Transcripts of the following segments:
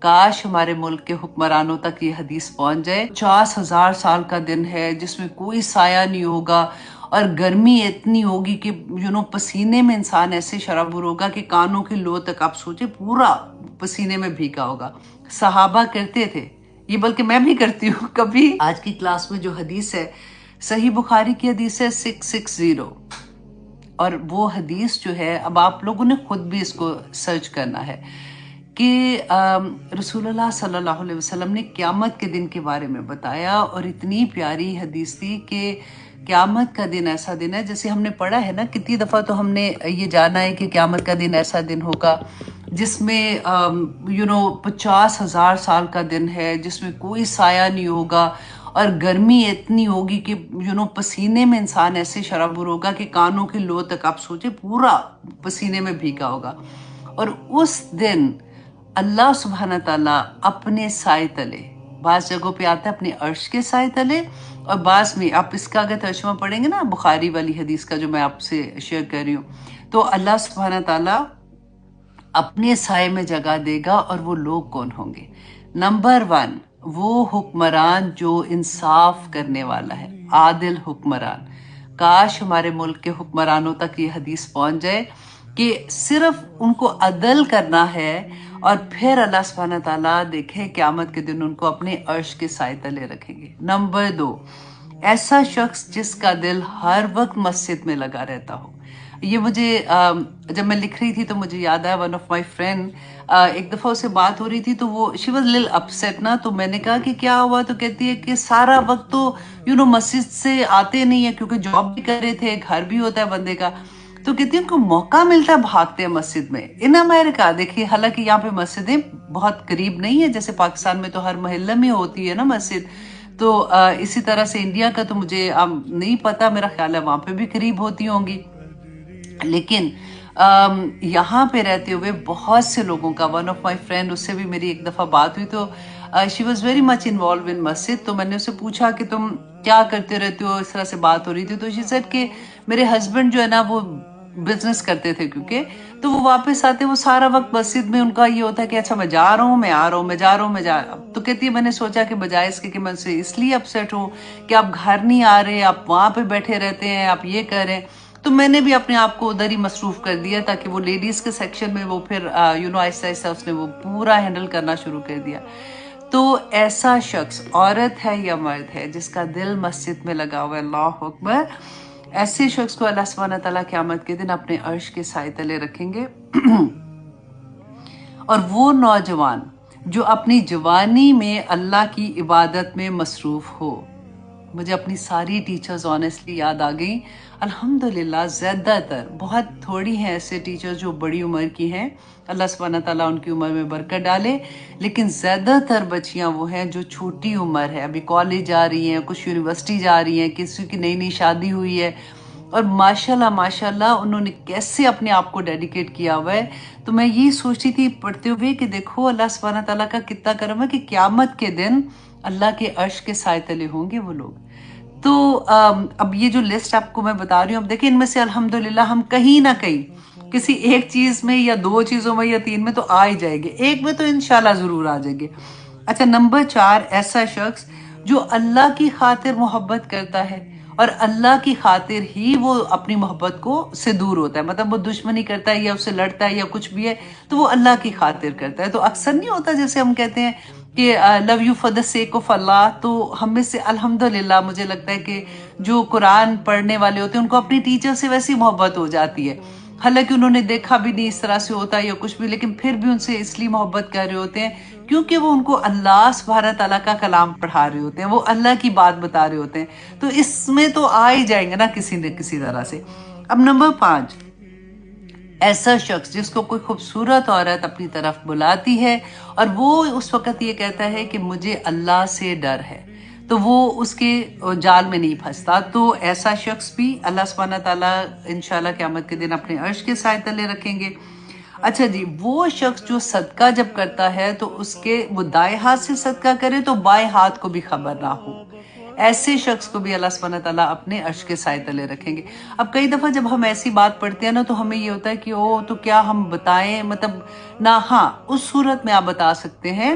کاش ہمارے ملک کے حکمرانوں تک یہ حدیث پہنچ جائے۔ 50,000 سال کا دن ہے جس میں کوئی سایہ نہیں ہوگا، اور گرمی اتنی ہوگی کہ پسینے میں انسان ایسے شرابور ہوگا کہ کانوں کی لو تک، آپ سوچے پورا پسینے میں بھیگا ہوگا۔ صحابہ کرتے تھے یہ، بلکہ میں بھی کرتی ہوں کبھی۔ آج کی کلاس میں جو حدیث ہے، صحیح بخاری کی حدیث ہے 660، اور وہ حدیث جو ہے، اب آپ لوگوں نے خود بھی اس کو سرچ کرنا ہے کہ رسول اللہ صلی اللہ علیہ وسلم نے قیامت کے دن کے بارے میں بتایا، اور اتنی پیاری حدیث تھی کہ قیامت کا دن ایسا دن ہے، جیسے ہم نے پڑھا ہے نا کتنی دفعہ، تو ہم نے یہ جانا ہے کہ قیامت کا دن ایسا دن ہوگا جس میں 50,000 سال کا دن ہے، جس میں کوئی سایہ نہیں ہوگا، اور گرمی اتنی ہوگی کہ پسینے میں انسان ایسے شرابور ہوگا کہ کانوں کی لو تک، آپ سوچے پورا پسینے میں بھیگا ہوگا۔ اور اس دن اللہ سبحانہ تعالیٰ اپنے سائے تلے، بعض جگہوں پہ آتا ہے اپنے عرش کے سائے تلے، اور بعض میں آپ اس کا اگر ترجمہ پڑھیں گے نا بخاری والی حدیث کا جو میں آپ سے شیئر کر رہی ہوں، تو اللہ سبحانہ تعالیٰ اپنے سائے میں جگہ دے گا، اور وہ لوگ کون ہوں گے؟ نمبر 1، وہ حکمران جو انصاف کرنے والا ہے، عادل حکمران۔ کاش ہمارے ملک کے حکمرانوں تک یہ حدیث پہنچ جائے کہ صرف ان کو عدل کرنا ہے، اور پھر اللہ سبحانہ تعالیٰ دیکھیں قیامت کے دن ان کو اپنے عرش کے سائے تلے رکھیں گے۔ نمبر 2، ایسا شخص جس کا دل ہر وقت مسجد میں لگا رہتا ہو۔ یہ مجھے جب میں لکھ رہی تھی تو مجھے یاد آیا، ون آف مائی فرینڈ، ایک دفعہ اس سے بات ہو رہی تھی تو وہ شی واز لٹل اپسیٹ نا، تو میں نے کہا کہ کیا ہوا؟ تو کہتی ہے کہ سارا وقت تو مسجد سے آتے نہیں ہیں، کیونکہ جاب بھی کر رہے تھے، گھر بھی ہوتا ہے بندے کا، تو کہتی ہے ان کو موقع ملتا ہے بھاگتے ہیں مسجد میں۔ ان امریکہ دیکھیے، حالانکہ یہاں پہ مسجدیں بہت قریب نہیں ہے، جیسے پاکستان میں تو ہر محلے میں ہوتی ہے نا مسجد، تو اسی طرح سے انڈیا کا تو مجھے نہیں پتا، میرا خیال ہے وہاں پہ بھی قریب ہوتی ہوں گی، لیکن یہاں پہ رہتے ہوئے بہت سے لوگوں کا، ون آف مائی فرینڈ، اس سے بھی میری ایک دفعہ بات ہوئی، تو she was very much involve in مسجد، تو میں نے اسے پوچھا کہ تم کیا کرتے رہتے ہو، اس طرح سے بات ہو رہی تھی، تو شی سیڈ کہ میرے ہسبینڈ جو ہے نا وہ بزنس کرتے تھے، کیونکہ تو وہ واپس آتے، وہ سارا وقت مسجد میں، ان کا یہ ہوتا ہے کہ اچھا میں جا رہا ہوں، میں آ رہا ہوں، میں جا رہا ہوں، میں جا رہا ہوں۔ تو کہتی ہے میں نے سوچا کہ بجائے اس کے کہ میں سے اس لیے اپسیٹ ہوں کہ آپ گھر نہیں آ رہے، آپ وہاں پہ بیٹھے رہتے ہیں، آپ یہ کر رہے ہیں، تو میں نے بھی اپنے آپ کو ادھر ہی مصروف کر دیا، تاکہ وہ لیڈیز کے سیکشن میں وہ پھر آہستہ آہستہ اس نے وہ پورا ہینڈل کرنا شروع کر دیا۔ تو ایسا شخص، عورت ہے یا مرد ہے، جس کا دل مسجد میں لگا ہوا ہے، اللہ اکبر، ایسے شخص کو اللہ سبحانہ تعالیٰ قیامت کے دن اپنے عرش کے سائے تلے رکھیں گے۔ اور وہ نوجوان جو اپنی جوانی میں اللہ کی عبادت میں مصروف ہو۔ مجھے اپنی ساری ٹیچرز آنیسٹلی یاد آ گئیں، الحمدللہ، زیادہ تر، بہت تھوڑی ہیں ایسے ٹیچرز جو بڑی عمر کی ہیں، اللہ سبحانہ تعالیٰ ان کی عمر میں برکت ڈالے، لیکن زیادہ تر بچیاں وہ ہیں جو چھوٹی عمر ہے، ابھی کالج جا رہی ہیں، کچھ یونیورسٹی جا رہی ہیں، کسی کی نئی نئی شادی ہوئی ہے، اور ماشاءاللہ ماشاءاللہ انہوں نے کیسے اپنے آپ کو ڈیڈیکیٹ کیا ہوا ہے۔ تو میں یہی سوچتی تھی پڑھتے ہوئے کہ دیکھو اللہ سبحانہ تعالیٰ کا کتنا کرم ہے کہ قیامت کے دن اللہ کے عرش کے سائے تلے ہوں گے وہ لوگ۔ تو اب یہ جو لسٹ آپ کو میں بتا رہی ہوں، اب دیکھیں ان میں سے الحمدللہ ہم کہیں نہ کہیں کسی ایک چیز میں یا 2 چیزوں میں یا 3 میں تو آ ہی جائے گے، ایک میں تو انشاءاللہ ضرور آ جائے گے۔ اچھا، نمبر 4، ایسا شخص جو اللہ کی خاطر محبت کرتا ہے، اور اللہ کی خاطر ہی وہ اپنی محبت کو سے دور ہوتا ہے، مطلب وہ دشمنی کرتا ہے یا اس سے لڑتا ہے یا کچھ بھی ہے تو وہ اللہ کی خاطر کرتا ہے۔ تو اکثر نہیں ہوتا جیسے ہم کہتے ہیں کہ love you for the sake of Allah, تو ہم میں سے الحمدللہ مجھے لگتا ہے کہ جو قرآن پڑھنے والے ہوتے ہیں ان کو اپنی ٹیچر سے ویسی محبت ہو جاتی ہے، حالانکہ انہوں نے دیکھا بھی نہیں اس طرح سے ہوتا یا کچھ بھی، لیکن پھر بھی ان سے اس لیے محبت کر رہے ہوتے ہیں کیونکہ وہ ان کو اللہ سبحانہ تعالیٰ کا کلام پڑھا رہے ہوتے ہیں، وہ اللہ کی بات بتا رہے ہوتے ہیں، تو اس میں تو آ ہی جائیں گے نا کسی نہ کسی طرح سے۔ اب نمبر 5، ایسا شخص جس کو کوئی خوبصورت عورت اپنی طرف بلاتی ہے اور وہ اس وقت یہ کہتا ہے کہ مجھے اللہ سے ڈر ہے، تو وہ اس کے جال میں نہیں پھنستا، تو ایسا شخص بھی اللہ سبحانہ تعالیٰ انشاءاللہ قیامت کے دن اپنے عرش کے سائے تلے رکھیں گے۔ اچھا جی، وہ شخص جو صدقہ جب کرتا ہے تو اس کے وہ دائیں ہاتھ سے صدقہ کرے تو بائیں ہاتھ کو بھی خبر نہ ہو، ایسے شخص کو بھی اللہ سبحانہ تعالیٰ اپنے عرش کے سائے تلے رکھیں گے۔ اب کئی دفعہ جب ہم ایسی بات پڑھتے ہیں نا تو ہمیں یہ ہوتا ہے کہ او تو کیا ہم بتائیں، مطلب نہ، ہاں اس صورت میں آپ بتا سکتے ہیں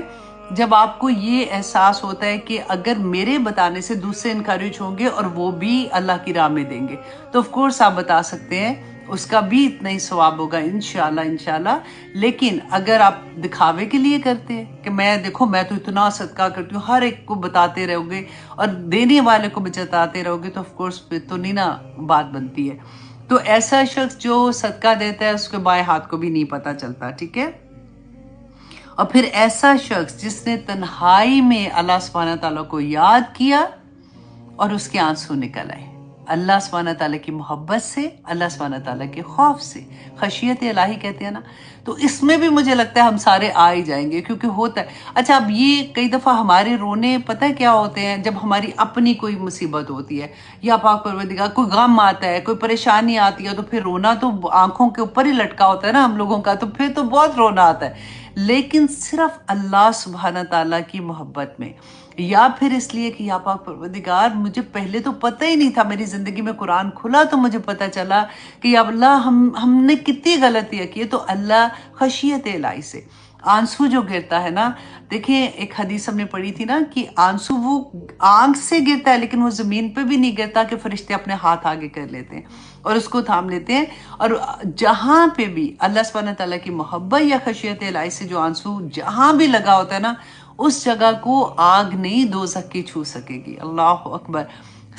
جب آپ کو یہ احساس ہوتا ہے کہ اگر میرے بتانے سے دوسرے انکریج ہوں گے اور وہ بھی اللہ کی راہ میں دیں گے تو آف کورس آپ بتا سکتے ہیں، اس کا بھی اتنا ہی ثواب ہوگا انشاءاللہ۔ لیکن اگر آپ دکھاوے کے لیے کرتے ہیں کہ میں دیکھو میں تو اتنا صدقہ کرتی ہوں، ہر ایک کو بتاتے رہو گے اور دینے والے کو بھی بتاتے رہو گے تو آف کورس پھر تو نہیں نا بات بنتی ہے۔ تو ایسا شخص جو صدقہ دیتا ہے اس کے بائیں ہاتھ کو بھی نہیں پتہ چلتا، ٹھیک ہے۔ اور پھر ایسا شخص جس نے تنہائی میں اللہ سبحانہ تعالیٰ کو یاد کیا اور اس کے آنسو نکل آئے، اللہ سبحانہ تعالیٰ کی محبت سے، اللہ سبحانہ تعالیٰ کے خوف سے، خشیت الہی کہتے ہیں نا، تو اس میں بھی مجھے لگتا ہے ہم سارے آ ہی جائیں گے، کیونکہ ہوتا ہے۔ اچھا اب یہ کئی دفعہ ہمارے رونے پتہ ہے کیا ہوتے ہیں، جب ہماری اپنی کوئی مصیبت ہوتی ہے یا پاک پروردگار کوئی غم آتا ہے، کوئی پریشانی آتی ہے، تو پھر رونا تو آنکھوں کے اوپر ہی لٹکا ہوتا ہے نا ہم لوگوں کا، تو پھر تو بہت رونا آتا ہے۔ لیکن صرف اللہ سبحانہ تعالیٰ کی محبت میں، یا پھر اس لیے کہ یا پاک پروردگار مجھے پہلے تو پتہ ہی نہیں تھا، میری زندگی میں قرآن کھلا تو مجھے پتہ چلا کہ یا اللہ ہم نے کتنی غلطیاں کی، تو اللہ خشیت الہی سے آنسو جو گرتا ہے نا، دیکھیں ایک حدیث ہم نے پڑھی تھی نا کہ آنسو وہ آنکھ سے گرتا ہے لیکن وہ زمین پہ بھی نہیں گرتا، کہ فرشتے اپنے ہاتھ آگے کر لیتے ہیں اور اس کو تھام لیتے ہیں، اور جہاں پہ بھی اللہ سبحانہ تعالیٰ کی محبت یا خشیت الہی سے جو آنسو جہاں بھی لگا ہوتا ہے نا، اس جگہ کو آگ نہیں دوزخ کی چھو سکے گی۔ اللہ اکبر۔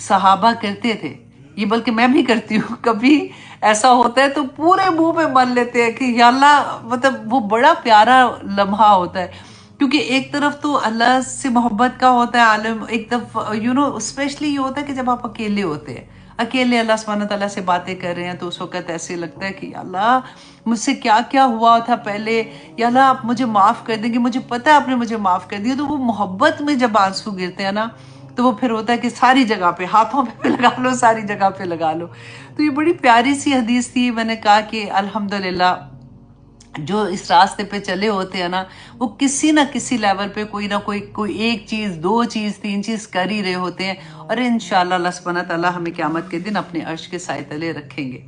صحابہ کرتے تھے یہ، بلکہ میں بھی کرتی ہوں، کبھی ایسا ہوتا ہے تو پورے منہ پہ مل لیتے ہیں کہ یا اللہ، مطلب وہ بڑا پیارا لمحہ ہوتا ہے، کیونکہ ایک طرف تو اللہ سے محبت کا ہوتا ہے عالم، ایک طرف اسپیشلی یہ ہوتا ہے کہ جب آپ اکیلے ہوتے ہیں، اکیلے اللہ سبحانہ تعالیٰ سے باتیں کر رہے ہیں، تو اس وقت ایسے لگتا ہے کہ یا اللہ مجھ سے کیا کیا ہوا تھا پہلے، یا اللہ آپ مجھے معاف کر دیں گے، مجھے پتہ ہے آپ نے مجھے معاف کر دیا۔ تو وہ محبت میں جب آنسو گرتے ہیں نا تو وہ پھر ہوتا ہے کہ ساری جگہ پہ، ہاتھوں پہ لگا لو، ساری جگہ پہ لگا لو۔ تو یہ بڑی پیاری سی حدیث تھی، میں نے کہا کہ الحمدللہ جو اس راستے پہ چلے ہوتے ہیں نا، وہ کسی نہ کسی لیول پہ کوئی نہ کوئی ایک چیز، دو چیز، تین چیز کر ہی رہے ہوتے ہیں، اور انشاءاللہ اللہ سبحانہ تعالیٰ ہمیں قیامت کے دن اپنے عرش کے سائے تلے رکھیں گے۔